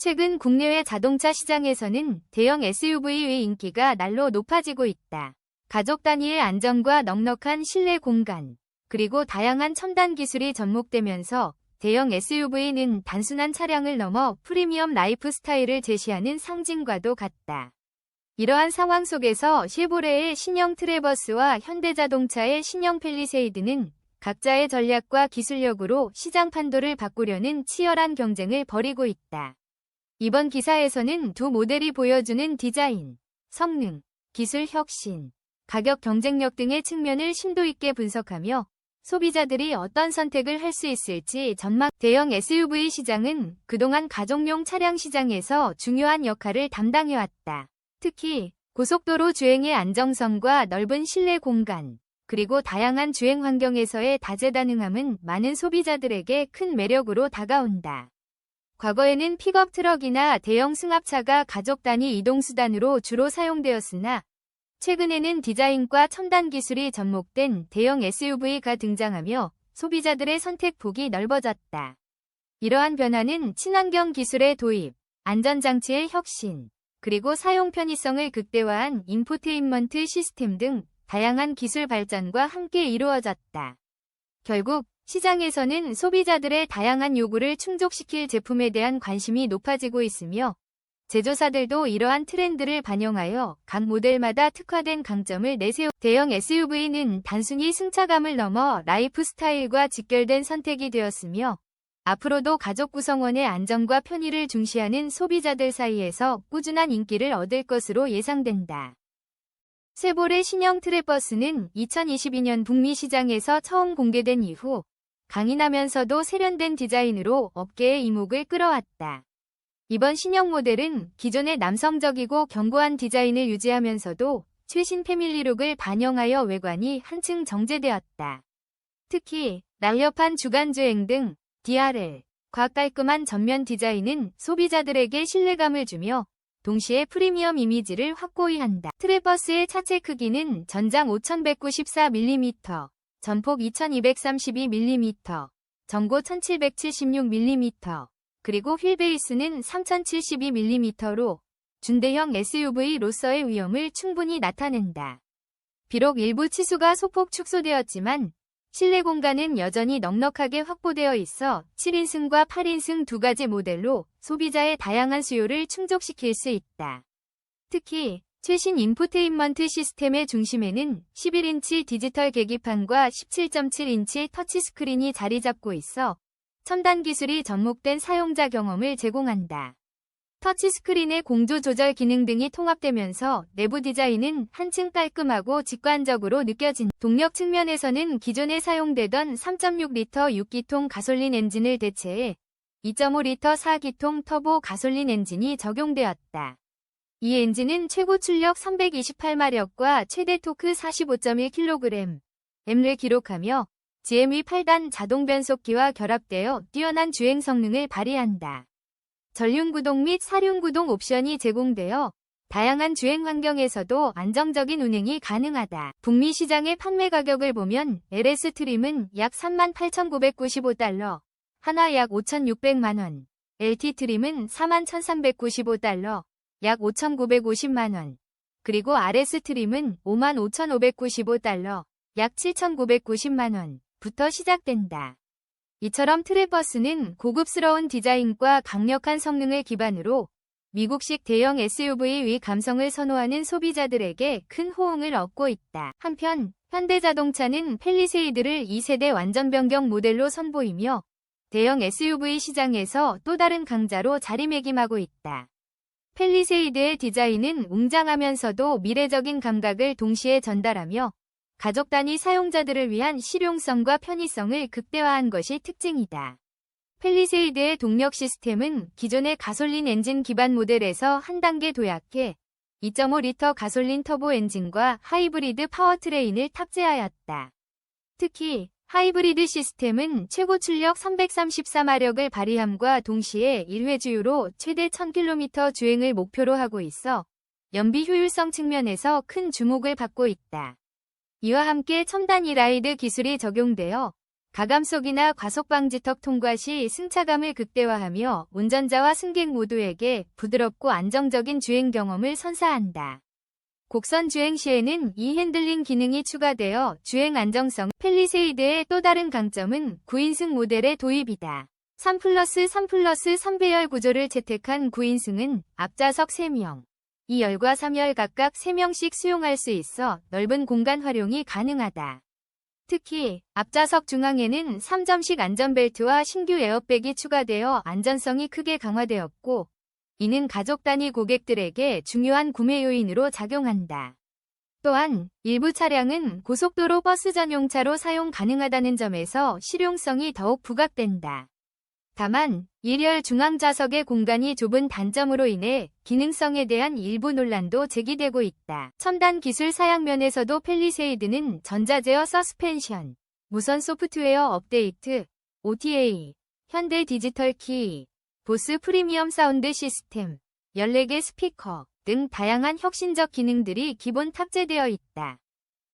최근 국내외 자동차 시장에서는 대형 SUV의 인기가 날로 높아지고 있다. 가족 단위의 안정과 넉넉한 실내 공간, 그리고 다양한 첨단 기술이 접목되면서 대형 SUV는 단순한 차량을 넘어 프리미엄 라이프 스타일을 제시하는 상징과도 같다. 이러한 상황 속에서 쉐보레의 신형 트래버스와 현대자동차의 신형 팰리세이드는 각자의 전략과 기술력으로 시장 판도를 바꾸려는 치열한 경쟁을 벌이고 있다. 이번 기사에서는 두 모델이 보여주는 디자인, 성능, 기술 혁신, 가격 경쟁력 등의 측면을 심도 있게 분석하며 소비자들이 어떤 선택을 할 수 있을지 전망. 대형 SUV 시장은 그동안 가족용 차량 시장에서 중요한 역할을 담당해왔다. 특히 고속도로 주행의 안정성과 넓은 실내 공간, 그리고 다양한 주행 환경에서의 다재다능함은 많은 소비자들에게 큰 매력으로 다가온다. 과거에는 픽업 트럭이나 대형 승합차가 가족 단위 이동수단으로 주로 사용되었으나 최근에는 디자인과 첨단 기술이 접목된 대형 SUV가 등장하며 소비자들의 선택 폭이 넓어졌다. 이러한 변화는 친환경 기술의 도입, 안전장치의 혁신, 그리고 사용 편의성을 극대화한 인포테인먼트 시스템 등 다양한 기술 발전과 함께 이루어졌다. 결국 시장에서는 소비자들의 다양한 요구를 충족시킬 제품에 대한 관심이 높아지고 있으며 제조사들도 이러한 트렌드를 반영하여 각 모델마다 특화된 강점을 내세우. 대형 SUV는 단순히 승차감을 넘어 라이프 스타일과 직결된 선택이 되었으며 앞으로도 가족 구성원의 안정과 편의를 중시하는 소비자들 사이에서 꾸준한 인기를 얻을 것으로 예상된다. 쉐보레 신형 트래버스는 2022년 북미 시장에서 처음 공개된 이후 강인하면서도 세련된 디자인으로 업계의 이목을 끌어왔다. 이번 신형 모델은 기존의 남성적이고 견고한 디자인을 유지하면서도 최신 패밀리룩을 반영하여 외관이 한층 정제되었다. 특히 날렵한 주간주행 등 DRL과 깔끔한 전면 디자인은 소비자들에게 신뢰감을 주며 동시에 프리미엄 이미지를 확고히 한다. 트래버스의 차체 크기는 전장 5194mm, 전폭 2232mm, 전고 1776mm, 그리고 휠베이스는 3072mm로 준대형 SUV로서의 위험을 충분히 나타낸다. 비록 일부 치수가 소폭 축소되었지만 실내 공간은 여전히 넉넉하게 확보되어 있어 7인승과 8인승 두 가지 모델로 소비자의 다양한 수요를 충족시킬 수 있다. 특히 최신 인포테인먼트 시스템의 중심에는 11인치 디지털 계기판과 17.7인치 터치스크린이 자리 잡고 있어 첨단 기술이 접목된 사용자 경험을 제공한다. 터치스크린의 공조 조절 기능 등이 통합되면서 내부 디자인은 한층 깔끔하고 직관적으로 느껴진다. 동력 측면에서는 기존에 사용되던 3.6리터 6기통 가솔린 엔진을 대체해 2.5리터 4기통 터보 가솔린 엔진이 적용되었다. 이 엔진은 최고 출력 328마력과 최대 토크 45.1kg을 기록하며 GME 8단 자동 변속기와 결합되어 뛰어난 주행 성능을 발휘한다. 전륜구동 및 사륜구동 옵션이 제공되어 다양한 주행 환경에서도 안정적인 운행이 가능하다. 북미 시장의 판매 가격을 보면 LS 트림은 약 38,995달러, 하나 약 5,600만원, LT 트림은 41,395달러, 약 5,950만원, 그리고 RS 트림은 55,595달러, 약 7,990만원부터 시작된다. 이처럼 트래버스는 고급스러운 디자인과 강력한 성능을 기반으로 미국식 대형 SUV의 감성을 선호하는 소비자들에게 큰 호응을 얻고 있다. 한편 현대자동차는 팰리세이드를 2세대 완전 변경 모델로 선보이며 대형 SUV 시장에서 또 다른 강자로 자리매김하고 있다. 팰리세이드의 디자인은 웅장하면서도 미래적인 감각을 동시에 전달하며 가족 단위 사용자들을 위한 실용성과 편의성을 극대화한 것이 특징이다. 팰리세이드의 동력 시스템은 기존의 가솔린 엔진 기반 모델에서 한 단계 도약해 2.5리터 가솔린 터보 엔진과 하이브리드 파워트레인을 탑재하였다. 특히 하이브리드 시스템은 최고 출력 334마력을 발휘함과 동시에 1회 주유로 최대 1000km 주행을 목표로 하고 있어 연비 효율성 측면에서 큰 주목을 받고 있다. 이와 함께 첨단 이라이드 기술이 적용되어 가감속이나 과속방지턱 통과 시 승차감을 극대화하며 운전자와 승객 모두에게 부드럽고 안정적인 주행 경험을 선사한다. 곡선 주행 시에는 이 핸들링 기능이 추가되어 주행 안정성. 팰리세이드의 또 다른 강점은 9인승 모델의 도입이다. 3+3+3 배열 구조를 채택한 9인승은 앞좌석 3명, 2열과 3열 각각 3명씩 수용할 수 있어 넓은 공간 활용이 가능하다. 특히 앞좌석 중앙에는 3점식 안전벨트와 신규 에어백이 추가되어 안전성이 크게 강화되었고, 이는 가족 단위 고객들에게 중요한 구매 요인으로 작용한다. 또한 일부 차량은 고속도로 버스 전용차로 사용 가능하다는 점에서 실용성이 더욱 부각된다. 다만 1열 중앙 좌석의 공간이 좁은 단점으로 인해 기능성에 대한 일부 논란도 제기되고 있다. 첨단 기술 사양 면에서도 팰리세이드는 전자제어 서스펜션, 무선 소프트웨어 업데이트, OTA, 현대 디지털 키, 보스 프리미엄 사운드 시스템, 14개 스피커 등 다양한 혁신적 기능들이 기본 탑재되어 있다.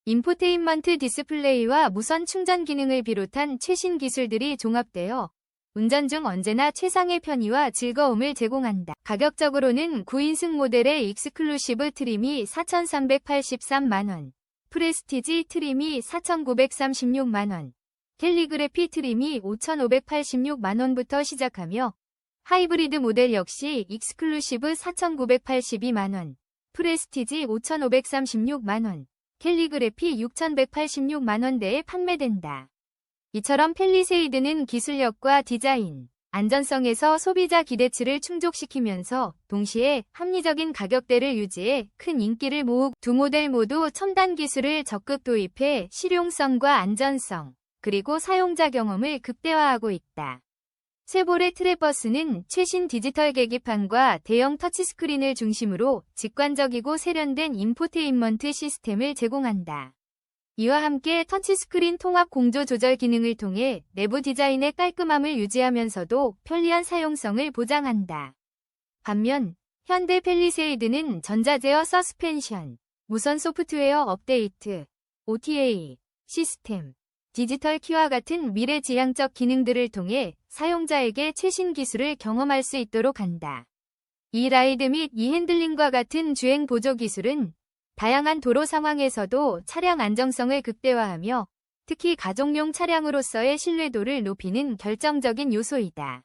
인포테인먼트 디스플레이와 무선 충전 기능을 비롯한 최신 기술들이 종합되어 운전 중 언제나 최상의 편의와 즐거움을 제공한다. 가격적으로는 9인승 모델의 익스클루시브 트림이 4,383만원, 프레스티지 트림이 4,936만원, 캘리그래피 트림이 5,586만원부터 시작하며 하이브리드 모델 역시 익스클루시브 4,982만원, 프레스티지 5,536만원, 캘리그래피 6,186만원대에 판매된다. 이처럼 팰리세이드는 기술력과 디자인, 안전성에서 소비자 기대치를 충족시키면서 동시에 합리적인 가격대를 유지해 큰 인기를 모으고, 두 모델 모두 첨단 기술을 적극 도입해 실용성과 안전성, 그리고 사용자 경험을 극대화하고 있다. 쉐보레 트래버스는 최신 디지털 계기판과 대형 터치스크린을 중심으로 직관적이고 세련된 인포테인먼트 시스템을 제공한다. 이와 함께 터치스크린 통합 공조 조절 기능을 통해 내부 디자인의 깔끔함을 유지하면서도 편리한 사용성을 보장한다. 반면 현대 팰리세이드는 전자제어 서스펜션, 무선 소프트웨어 업데이트, OTA, 시스템, 디지털 키와 같은 미래지향적 기능들을 통해 사용자에게 최신 기술을 경험할 수 있도록 한다. 이 라이드 및 이 핸들링과 같은 주행 보조 기술은 다양한 도로 상황에서도 차량 안정성을 극대화하며 특히 가족용 차량으로서의 신뢰도를 높이는 결정적인 요소이다.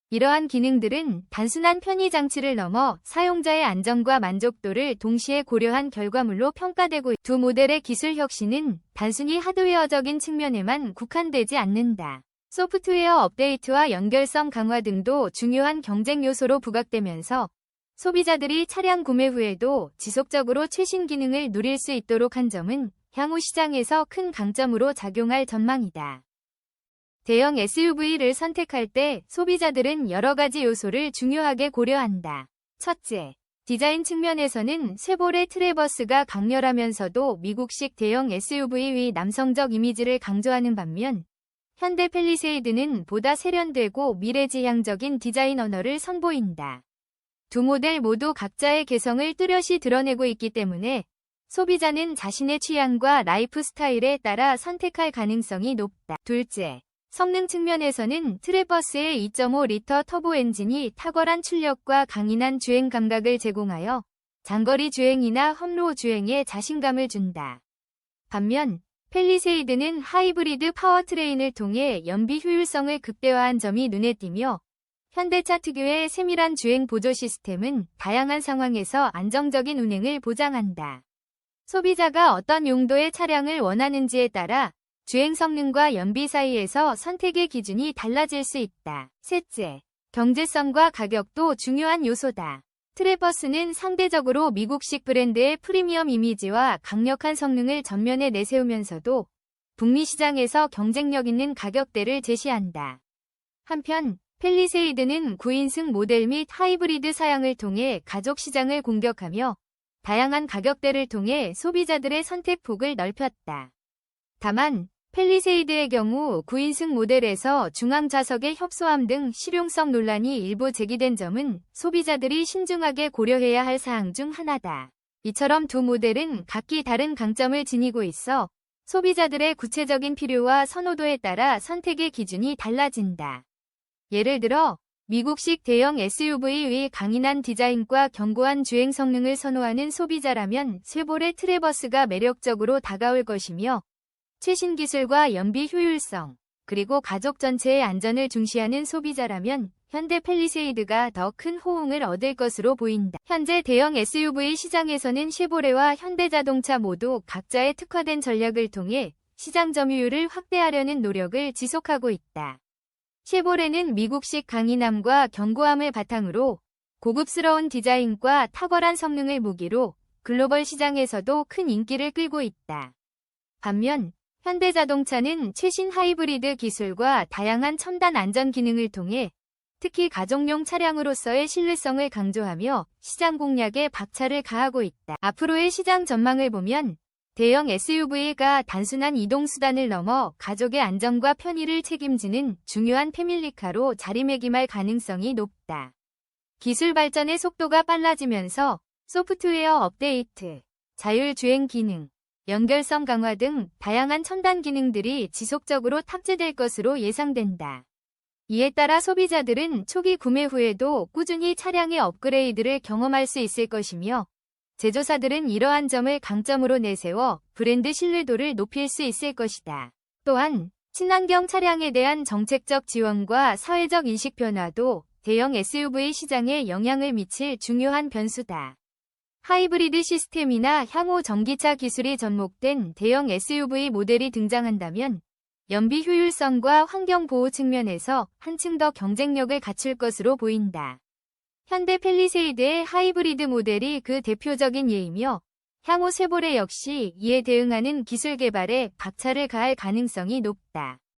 이러한 기능들은 단순한 편의 장치를 넘어 사용자의 안전과 만족도를 동시에 고려한 결과물로 평가되고 있다. 두 모델의 기술 혁신은 단순히 하드웨어적인 측면에만 국한되지 않는다. 소프트웨어 업데이트와 연결성 강화 등도 중요한 경쟁 요소로 부각되면서 소비자들이 차량 구매 후에도 지속적으로 최신 기능을 누릴 수 있도록 한 점은 향후 시장에서 큰 강점으로 작용할 전망이다. 대형 SUV를 선택할 때 소비자들은 여러 가지 요소를 중요하게 고려한다. 첫째, 디자인 측면에서는 쉐보레 트래버스가 강렬하면서도 미국식 대형 SUV의 남성적 이미지를 강조하는 반면 현대 팰리세이드는 보다 세련되고 미래지향적인 디자인 언어를 선보인다. 두 모델 모두 각자의 개성을 뚜렷이 드러내고 있기 때문에 소비자는 자신의 취향과 라이프 스타일에 따라 선택할 가능성이 높다. 둘째, 성능 측면에서는 트래버스의 2.5리터 터보 엔진이 탁월한 출력과 강인한 주행 감각을 제공하여 장거리 주행이나 험로우 주행에 자신감을 준다. 반면 팰리세이드는 하이브리드 파워트레인을 통해 연비 효율성을 극대화한 점이 눈에 띄며 현대차 특유의 세밀한 주행 보조 시스템은 다양한 상황에서 안정적인 운행을 보장한다. 소비자가 어떤 용도의 차량을 원하는지에 따라 주행 성능과 연비 사이에서 선택의 기준이 달라질 수 있다. 셋째, 경제성과 가격도 중요한 요소다. 트래버스는 상대적으로 미국식 브랜드의 프리미엄 이미지와 강력한 성능을 전면에 내세우면서도 북미 시장에서 경쟁력 있는 가격대를 제시한다. 한편 팰리세이드는 9인승 모델 및 하이브리드 사양을 통해 가족 시장을 공격하며 다양한 가격대를 통해 소비자들의 선택폭을 넓혔다. 다만 팰리세이드의 경우 9인승 모델에서 중앙 좌석의 협소함 등 실용성 논란이 일부 제기된 점은 소비자들이 신중하게 고려해야 할 사항 중 하나다. 이처럼 두 모델은 각기 다른 강점을 지니고 있어 소비자들의 구체적인 필요와 선호도에 따라 선택의 기준이 달라진다. 예를 들어 미국식 대형 SUV의 강인한 디자인과 견고한 주행 성능을 선호하는 소비자라면 쉐보레 트래버스가 매력적으로 다가올 것이며, 최신 기술과 연비 효율성, 그리고 가족 전체의 안전을 중시하는 소비자라면 현대 팰리세이드가 더 큰 호응을 얻을 것으로 보인다. 현재 대형 SUV 시장에서는 쉐보레와 현대자동차 모두 각자의 특화된 전략을 통해 시장 점유율을 확대하려는 노력을 지속하고 있다. 쉐보레는 미국식 강인함과 견고함을 바탕으로 고급스러운 디자인과 탁월한 성능을 무기로 글로벌 시장에서도 큰 인기를 끌고 있다. 반면 현대자동차는 최신 하이브리드 기술과 다양한 첨단 안전 기능을 통해 특히 가정용 차량으로서의 신뢰성을 강조하며 시장 공략에 박차를 가하고 있다. 앞으로의 시장 전망을 보면 대형 SUV가 단순한 이동수단을 넘어 가족의 안전과 편의를 책임지는 중요한 패밀리카로 자리매김할 가능성이 높다. 기술 발전의 속도가 빨라지면서 소프트웨어 업데이트, 자율주행 기능, 연결성 강화 등 다양한 첨단 기능들이 지속적으로 탑재될 것으로 예상된다. 이에 따라 소비자들은 초기 구매 후에도 꾸준히 차량의 업그레이드를 경험할 수 있을 것이며, 제조사들은 이러한 점을 강점으로 내세워 브랜드 신뢰도를 높일 수 있을 것이다. 또한 친환경 차량에 대한 정책적 지원과 사회적 인식 변화도 대형 SUV 시장에 영향을 미칠 중요한 변수다. 하이브리드 시스템이나 향후 전기차 기술이 접목된 대형 SUV 모델이 등장한다면 연비 효율성과 환경 보호 측면에서 한층 더 경쟁력을 갖출 것으로 보인다. 현대 팰리세이드의 하이브리드 모델이 그 대표적인 예이며, 향후 쉐보레 역시 이에 대응하는 기술 개발에 박차를 가할 가능성이 높다.